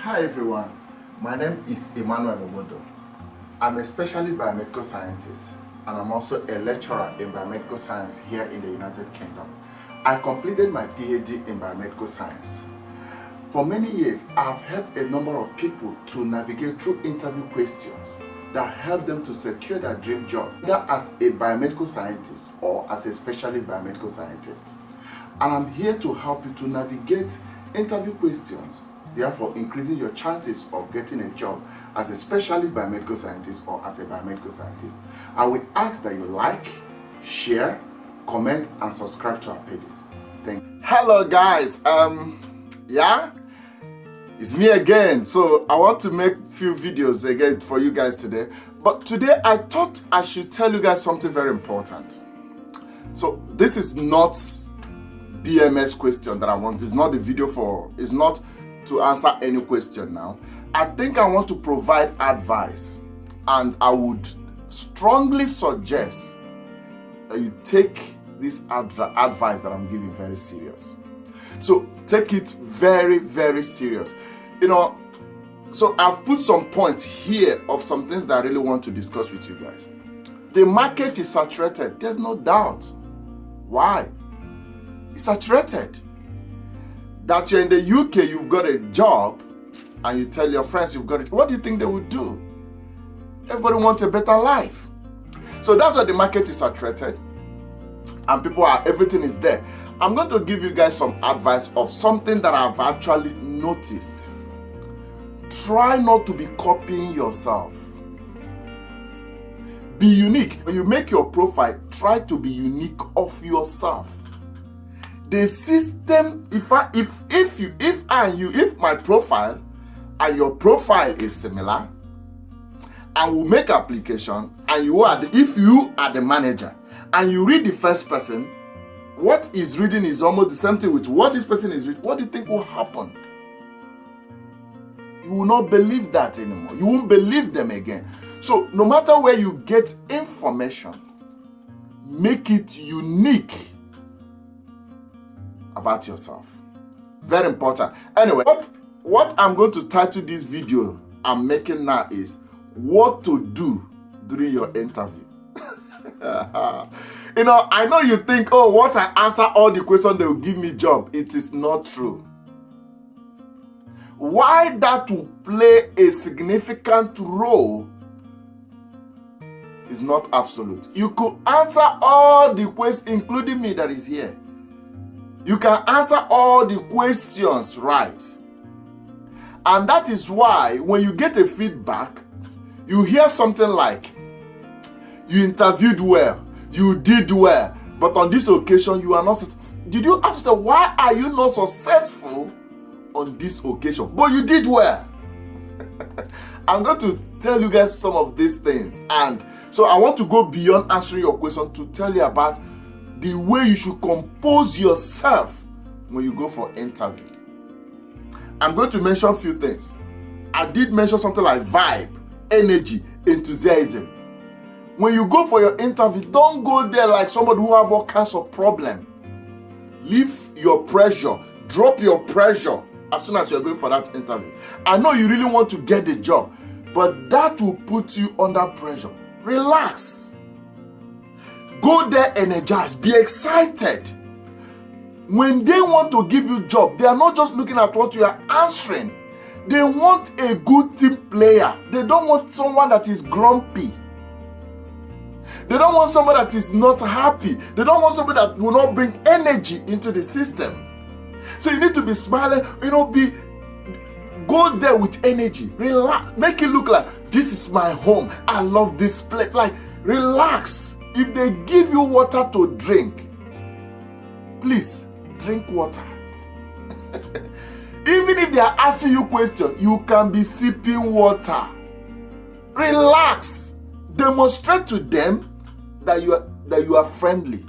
Hi everyone, my name is Emmanuel Obodo. I'm a specialist biomedical scientist and I'm also a lecturer in biomedical science here in the United Kingdom. I completed my PhD in biomedical science. For many years, I've helped a number of people to navigate through interview questions that help them to secure their dream job, either as a biomedical scientist or as a specialist biomedical scientist. And I'm here to help you to navigate interview questions, therefore increasing your chances of getting a job as a specialist biomedical scientist or as a biomedical scientist. I will ask that you like, share, comment, and subscribe to our pages. Thank you. Hello guys, it's me again. So I want to make few videos again for you guys today. But today I thought I should tell you guys something very important. So this is not BMS question that I want. It's not the video for, it's not to answer any question now. I think I want to provide advice, and I would strongly suggest that you take this advice that I'm giving very serious. So take it very, very serious. So I've put some points here of some things that I really want to discuss with you guys. The market is saturated. There's no doubt. Why? It's saturated. That you're in the UK, you've got a job, and you tell your friends you've got it. What do you think they would do? Everybody wants a better life. So that's why the market is saturated, and everything is there. I'm going to give you guys some advice of something that I've actually noticed. Try not to be copying yourself. Be unique. When you make your profile, try to be unique of yourself. The system, if my profile and your profile is similar, and we make application, and if you are the manager and you read the first person, what is reading is almost the same thing with what this person is reading. What do you think will happen? You will not believe that anymore. You won't believe them again. So no matter where you get information, make it unique about yourself. Very important. Anyway, what I'm going to title this video I'm making now is what to do during your interview. I know you think, oh, once I answer all the questions, they will give me job. It is not true. Why that will play a significant role is not absolute. You could answer all the questions, including me that is here. You can answer all the questions right. And that is why when you get a feedback, you hear something like, you interviewed well, you did well, but on this occasion you are not successful. Did you ask yourself, why are you not successful on this occasion? But you did well. I'm going to tell you guys some of these things. And so I want to go beyond answering your question to tell you about the way you should compose yourself when you go for interview. I'm going to mention a few things. I did mention something like vibe, energy, enthusiasm. When you go for your interview, don't go there like somebody who have all kinds of problems. Leave your pressure, drop your pressure as soon as you're going for that interview. I know you really want to get the job, but that will put you under pressure. Relax. Go there energized, be excited. When they want to give you a job, they are not just looking at what you are answering. They want a good team player. They don't want someone that is grumpy. They don't want somebody that is not happy. They don't want somebody that will not bring energy into the system. So you need to be smiling, go there with energy. Relax, make it look like this is my home. I love this place. Like, relax. If they give you water to drink, please drink water. Even if they are asking you questions, you can be sipping water. Relax. Demonstrate to them that you are friendly.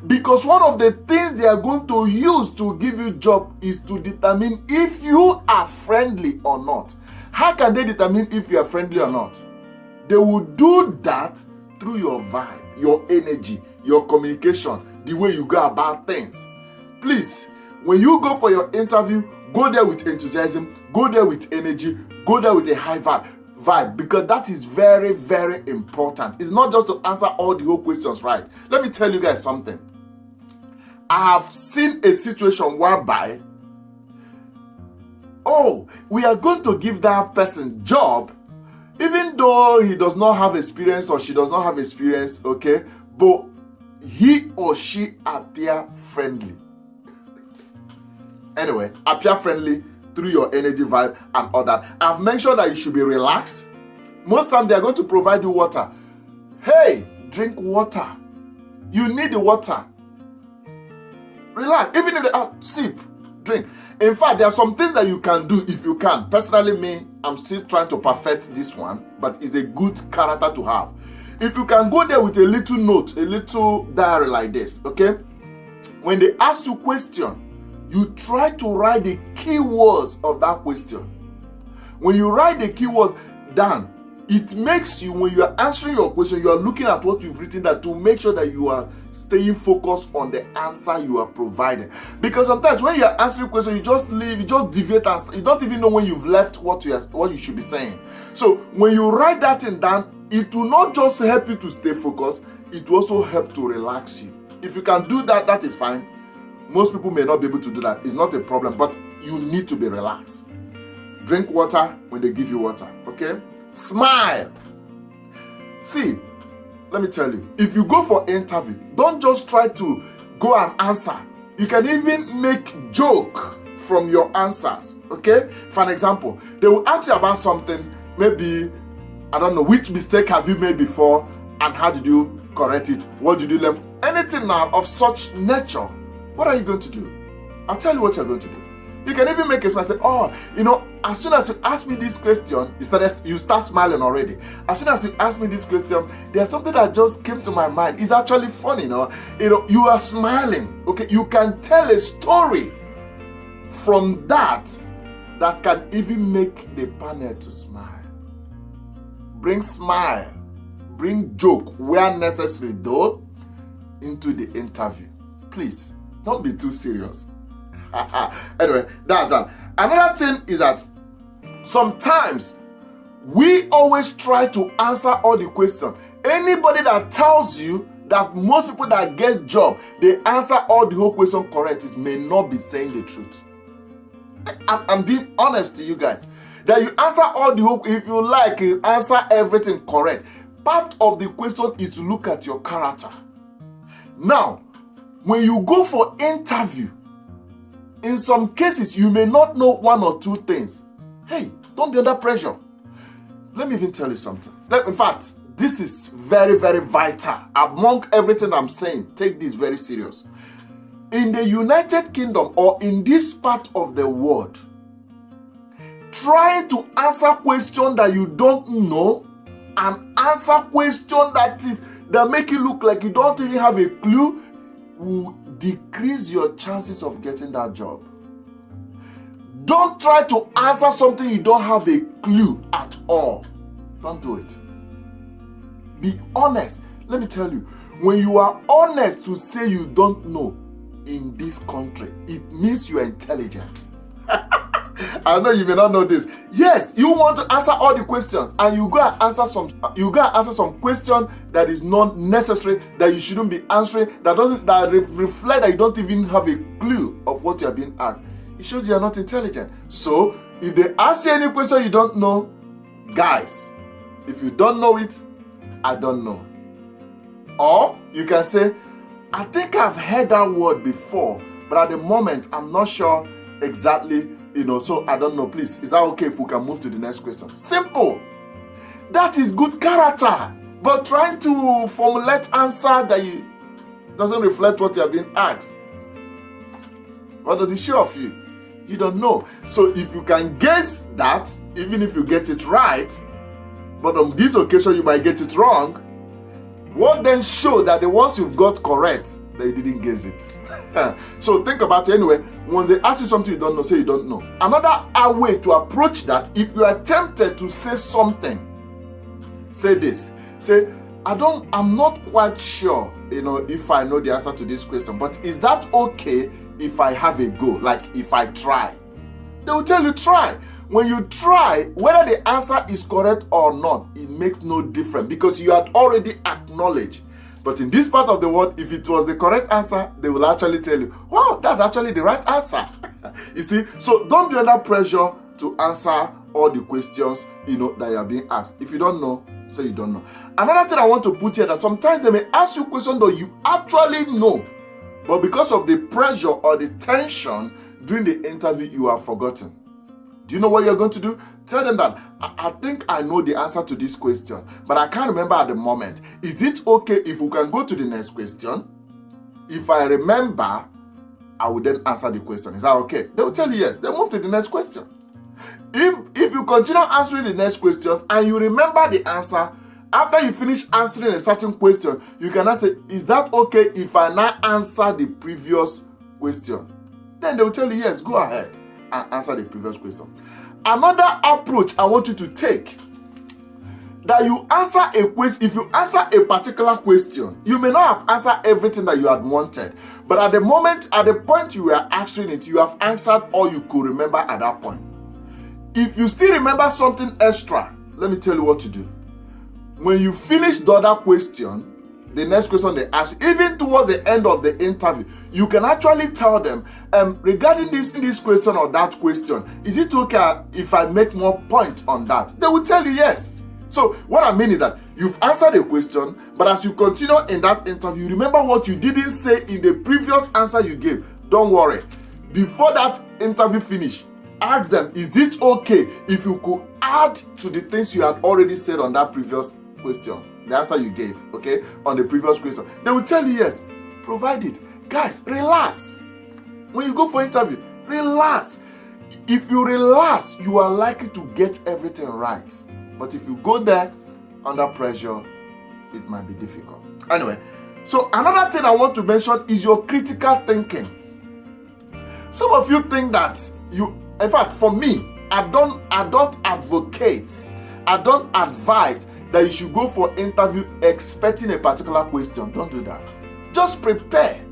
Because one of the things they are going to use to give you a job is to determine if you are friendly or not. How can they determine if you are friendly or not? They will do that through your vibe, your energy, your communication, the way you go about things. Please, when you go for your interview, Go there with enthusiasm, go there with energy, go there with a high vibe, because that is very, very important. It's not just to answer all the whole questions right. Let me tell you guys something. I have seen a situation whereby, we are going to give that person job, even though he does not have experience or she does not have experience, okay, but he or she appear friendly. Anyway, appear friendly through your energy, vibe, and all that. I've mentioned that you should be relaxed. Most times they are going to provide you water. Hey, drink water. You need the water. Relax. Even if they are sip, drink. In fact, there are some things that you can do if you can. Personally, me, I'm still trying to perfect this one, but it's a good character to have. If you can go there with a little note, a little diary like this, okay? When they ask you a question, you try to write the keywords of that question. When you write the keywords down, it makes you, when you are answering your question, you are looking at what you've written there to make sure that you are staying focused on the answer you are providing. Because sometimes when you are answering a question, you just leave, you just deviate, and you don't even know when you've left what you should be saying. So when you write that thing down, it will not just help you to stay focused, it will also help to relax you. If you can do that, that is fine. Most people may not be able to do that. It's not a problem, but you need to be relaxed. Drink water when they give you water, okay? Smile. See, let me tell you, if you go for interview, don't just try to go and answer. You can even make joke from your answers, okay? For an example, they will ask you about something, maybe, I don't know, which mistake have you made before and how did you correct it? What did you learn? Anything now of such nature, what are you going to do? I'll tell you what you're going to do. You can even make a smile and say, as soon as you ask me this question, you start smiling already. As soon as you ask me this question, there's something that just came to my mind. It's actually funny, you are smiling, okay? You can tell a story from that can even make the panel to smile. Bring smile, bring joke where necessary though into the interview. Please, don't be too serious. Anyway, that's that. Another thing is that sometimes we always try to answer all the questions. Anybody that tells you that most people that get job, they answer all the whole question correct, may not be saying the truth. I'm being honest to you guys. That you answer all the whole, if you like, you answer everything correct. Part of the question is to look at your character. Now, when you go for interview, in some cases, you may not know one or two things. Hey, don't be under pressure. Let me even tell you something. In fact, this is very, very vital. Among everything I'm saying, take this very serious. In the United Kingdom or in this part of the world, trying to answer questions that you don't know and answer questions that make you look like you don't even have a clue will decrease your chances of getting that job. Don't try to answer something you don't have a clue at all. Don't do it. Be honest. Let me tell you, when you are honest to say you don't know in this country, it means you are intelligent. I know you may not know this. Yes, you want to answer all the questions, and you go and answer some question that is not necessary, that you shouldn't be answering, that reflect that you don't even have a clue of what you are being asked. It shows you are not intelligent. So if they ask you any question you don't know, guys, if you don't know it, I don't know. Or you can say, I think I've heard that word before, but at the moment I'm not sure exactly, so I don't know. Please, is that okay if we can move to the next question? Simple. That is good character. But trying to formulate answer that doesn't reflect what you are being asked, what does it show of you? You don't know. So if you can guess that, even if you get it right, but on this occasion you might get it wrong, what then show that the ones you've got correct, that you didn't guess it? So think about it anyway. When they ask you something you don't know, say you don't know. Another way to approach that, if you are tempted to say something, say this. Say, I'm not quite sure, if I know the answer to this question, but is that okay if I have a go? Like if I try? They will tell you try. When you try, whether the answer is correct or not, it makes no difference because you had already acknowledged. But in this part of the world, if it was the correct answer, they will actually tell you, wow, that's actually the right answer. You see, so don't be under pressure to answer all the questions, that you are being asked. If you don't know, say you don't know. Another thing I want to put here, that sometimes they may ask you questions that you actually know, but because of the pressure or the tension during the interview, you have forgotten. Do you know what you're going to do? Tell them that, I think I know the answer to this question, but I can't remember at the moment. Is it okay if we can go to the next question? If I remember, I will then answer the question. Is that okay? They will tell you yes. They move to the next question. If you continue answering the next questions and you remember the answer, after you finish answering a certain question, you can now say, is that okay if I now answer the previous question? Then they will tell you yes, go ahead and answer the previous question. Another approach I want you to take, that you answer a question. If you answer a particular question, you may not have answered everything that you had wanted, but at the point you were answering it, you have answered all you could remember at that point. If you still remember something extra, let me tell you what to do. When you finish the other question, the next question they ask, even towards the end of the interview, you can actually tell them, regarding this question or that question, is it okay if I make more points on that? They will tell you yes. So what I mean is that you've answered a question, but as you continue in that interview, remember what you didn't say in the previous answer you gave. Don't worry. Before that interview finish, ask them, is it okay if you could add to the things you had already said on that previous question, the answer you gave, okay, on the previous question? They will tell you yes. Provide it. Guys, relax. When you go for interview, relax. If you relax, you are likely to get everything right. But if you go there under pressure, it might be difficult. Anyway, so another thing I want to mention is your critical thinking. Some of you think that in fact, for me, I don't advocate, I don't advise that you should go for interview expecting a particular question. Don't do that. Just prepare.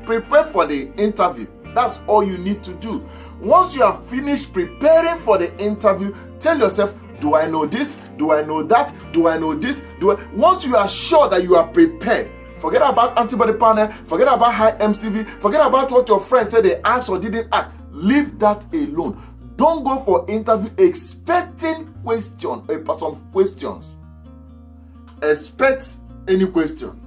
Prepare for the interview. That's all you need to do. Once you have finished preparing for the interview, tell yourself, do I know this? Do I know that? Do I know this? Once you are sure that you are prepared, forget about antibody panel, forget about high MCV, forget about what your friends said they asked or didn't ask. Leave that alone. Don't go for interview expecting some questions. Expect any question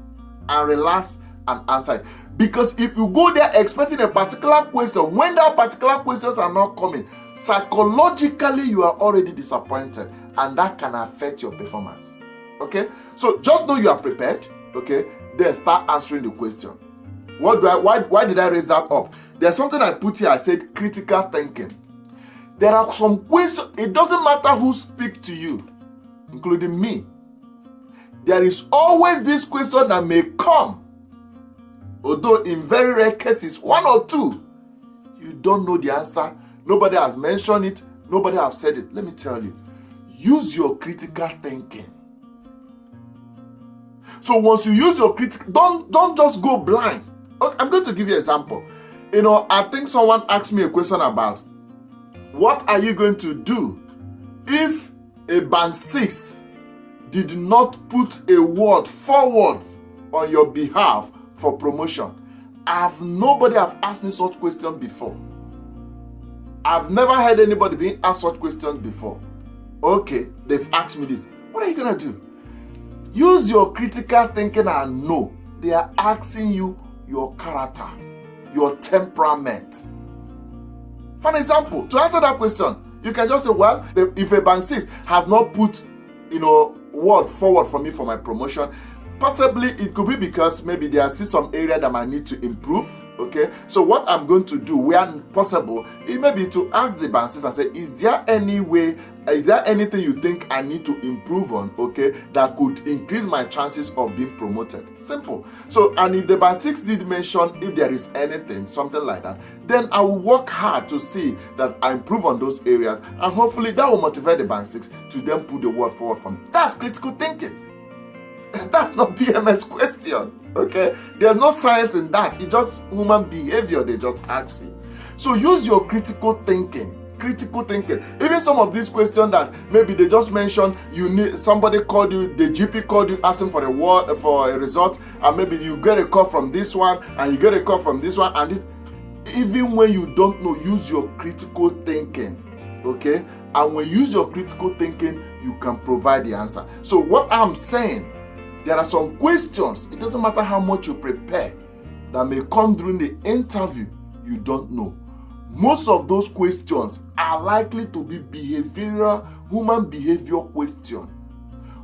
and relax and answer it. Because if you go there expecting a particular question, when that particular questions are not coming, psychologically you are already disappointed, and that can affect your performance. Okay? So just know you are prepared, okay? Then start answering the question. Why did I raise that up? There's something I put here. I said critical thinking. There are some questions. It doesn't matter who speaks to you, including me. There is always this question that may come. Although in very rare cases, one or two, you don't know the answer. Nobody has mentioned it. Nobody has said it. Let me tell you. Use your critical thinking. So once you use your don't just go blind. Okay, I'm going to give you an example. I think someone asked me a question about, what are you going to do if a band 6 did not put a word forward on your behalf for promotion? Nobody have asked me such question before. I've never heard anybody being asked such questions before. Okay, they've asked me this. What are you going to do? Use your critical thinking and know they are asking you your character, your temperament. For an example, to answer that question, you can just say, well, if a band 6 has not put, word forward for me for my promotion, possibly it could be because maybe there are still some area that I need to improve. Okay, so what I'm going to do, where possible, it may be to ask the band 6 and say, is there anything you think I need to improve on, okay, that could increase my chances of being promoted? Simple. So, and if the band 6 did mention if there is anything, something like that, then I will work hard to see that I improve on those areas, and hopefully that will motivate the band 6 to then put the word forward for me. That's critical thinking. That's not PMS question. Okay, there's no science in that. It's just human behavior they just ask you. So use your critical thinking. critical thinking. Even some of these questions that maybe they just mentioned, you need somebody called you, the GP called you asking for a result, and maybe you get a call from this one, and you get a call from this one, and this. Even when you don't know, use your critical thinking, okay? And when you use your critical thinking, you can provide the answer. So what I'm saying, there are some questions, it doesn't matter how much you prepare, that may come during the interview you don't know. Most of those questions are likely to be behavioral, human behavior question,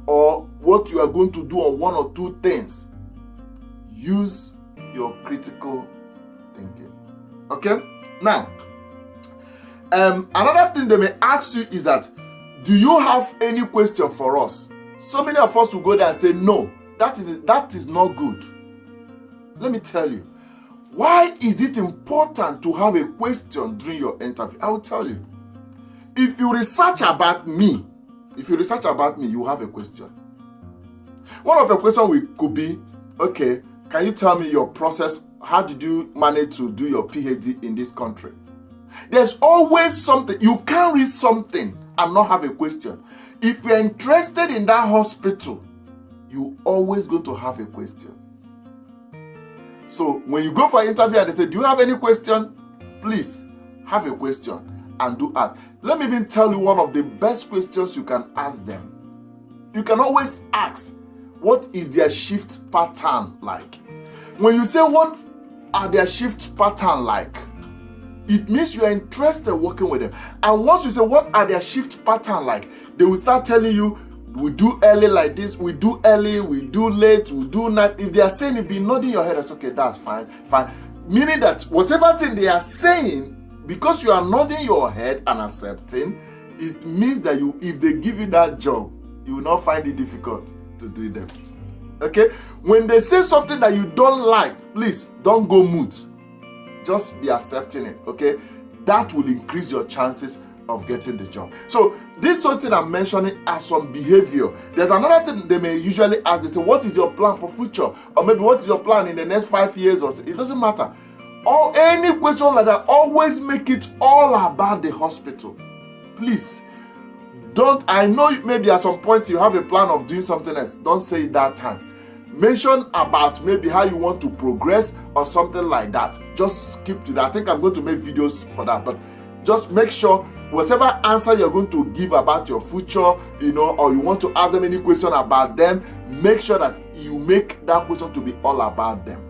or what you are going to do on one or two things. Use your critical thinking. Okay? Now, another thing they may ask you is that, do you have any question for us? So many of us will go there and say, no, that is not good. Let me tell you, why is it important to have a question during your interview? I will tell you. If you research about me, you have a question. One of the questions could be, okay, can you tell me your process? How did you manage to do your PhD in this country? There's always something. You can't read something and not have a question. If you're interested in that hospital, you're always going to have a question. So when you go for an interview and they say, do you have any question? Please have a question and do ask. Let me even tell you one of the best questions you can ask them. You can always ask, what is their shift pattern like? When you say, what are their shift pattern like? It means you are interested working with them. And once you say, what are their shift pattern like? They will start telling you, we do early like this, we do early, we do late, we do night. If they are saying it, be nodding your head, that's okay, that's fine. Meaning that whatever thing they are saying, because you are nodding your head and accepting, it means that if they give you that job, you will not find it difficult to do them. Okay? When they say something that you don't like, please don't go mute. Just be accepting it, okay? That will increase your chances of getting the job. So this something I'm mentioning as some behavior. There's another thing they may usually ask. They say, what is your plan for future? Or maybe what is your plan in the next 5 years or so? It doesn't matter. Or any question like that, always make it all about the hospital. Please. I know maybe at some point you have a plan of doing something else. Don't say it that time. Mention about maybe how you want to progress or something like that. Just keep to that. I think I'm going to make videos for that. But just make sure whatever answer you're going to give about your future, or you want to ask them any question about them, make sure that you make that question to be all about them.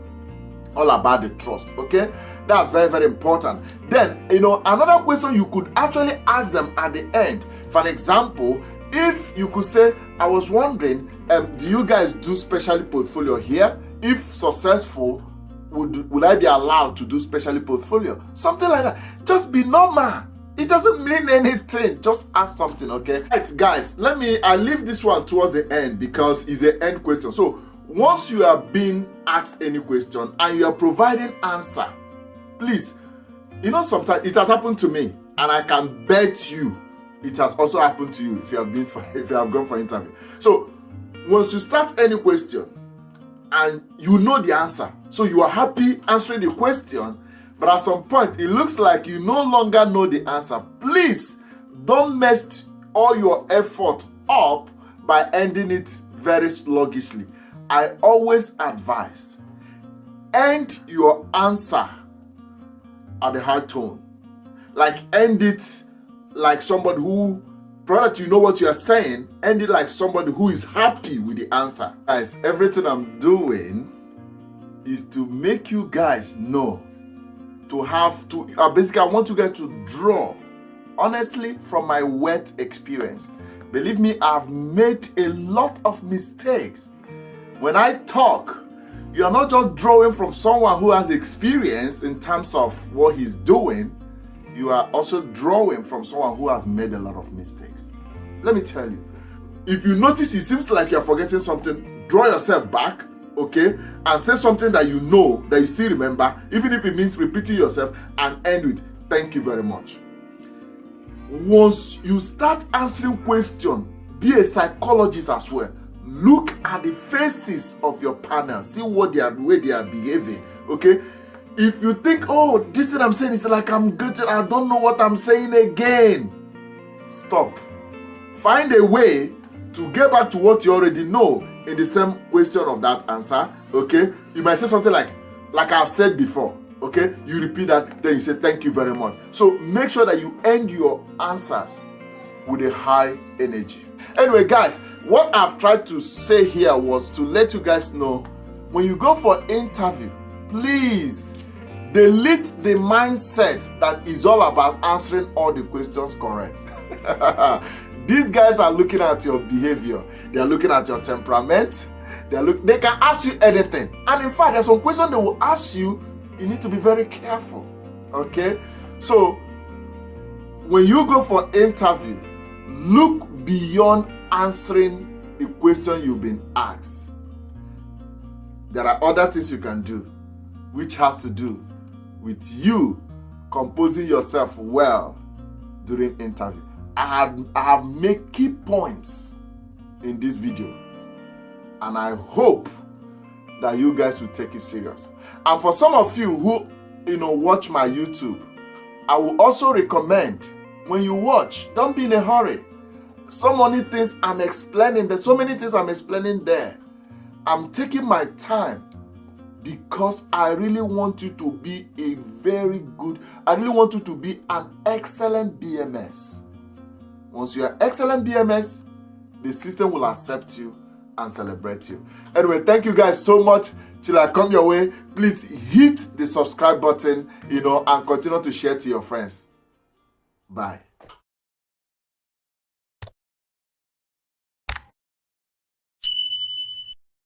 All about the trust, okay? That's very, very important. Then, another question you could actually ask them at the end. For an example, if you could say, I was wondering, do you guys do specialty portfolio here? If successful, would I be allowed to do specialty portfolio? Something like that. Just be normal. It doesn't mean anything. Just ask something, okay? Right, guys, I leave this one towards the end because it's an end question. So, once you have been asked any question and you are providing answer, please, sometimes it has happened to me, and I can bet you it has also happened to you if you have gone for interview. So once you start any question and you know the answer, so you are happy answering the question, but at some point it looks like you no longer know the answer, please don't mess all your effort up by ending it very sluggishly. I always advise, end your answer at a high tone. Like, end it like somebody who, product, you know what you are saying, end it like somebody who is happy with the answer. Guys, everything I'm doing is to make you guys know, basically I want you guys to draw, honestly, from my wet experience. Believe me, I've made a lot of mistakes. When I talk, you are not just drawing from someone who has experience in terms of what he's doing, you are also drawing from someone who has made a lot of mistakes. Let me tell you, if you notice it seems like you're forgetting something, draw yourself back, okay, and say something that you know, that you still remember, even if it means repeating yourself, and end with, thank you very much. Once you start answering questions, be a psychologist as well. Look at the faces of your panel. See the way they are behaving. Okay, If you think, oh, this thing I'm saying is like I'm good, I don't know what I'm saying again, stop. Find a way to get back to what you already know in the same question of that answer. Okay, you might say something like I've said before. Okay, you repeat that, then you say thank you very much. So make sure that you end your answers with a high energy. Anyway, guys, what I've tried to say here was to let you guys know, when you go for interview, please delete the mindset that is all about answering all the questions correct. These guys are looking at your behavior. They are looking at your temperament. They can ask you anything. And in fact, there's some questions they will ask you. You need to be very careful. Okay? So, when you go for interview, look beyond answering the question you've been asked. There are other things you can do, which has to do with you composing yourself well during interview. I have made key points in this video, and I hope that you guys will take it serious. And for some of you who watch my YouTube, I will also recommend, when you watch, don't be in a hurry. So many things I'm explaining there. I'm taking my time because I really want you to be I really want you to be an excellent BMS. Once you are excellent BMS, the system will accept you and celebrate you. Anyway, thank you guys so much. Till I come your way, please hit the subscribe button, and continue to share to your friends. Bye.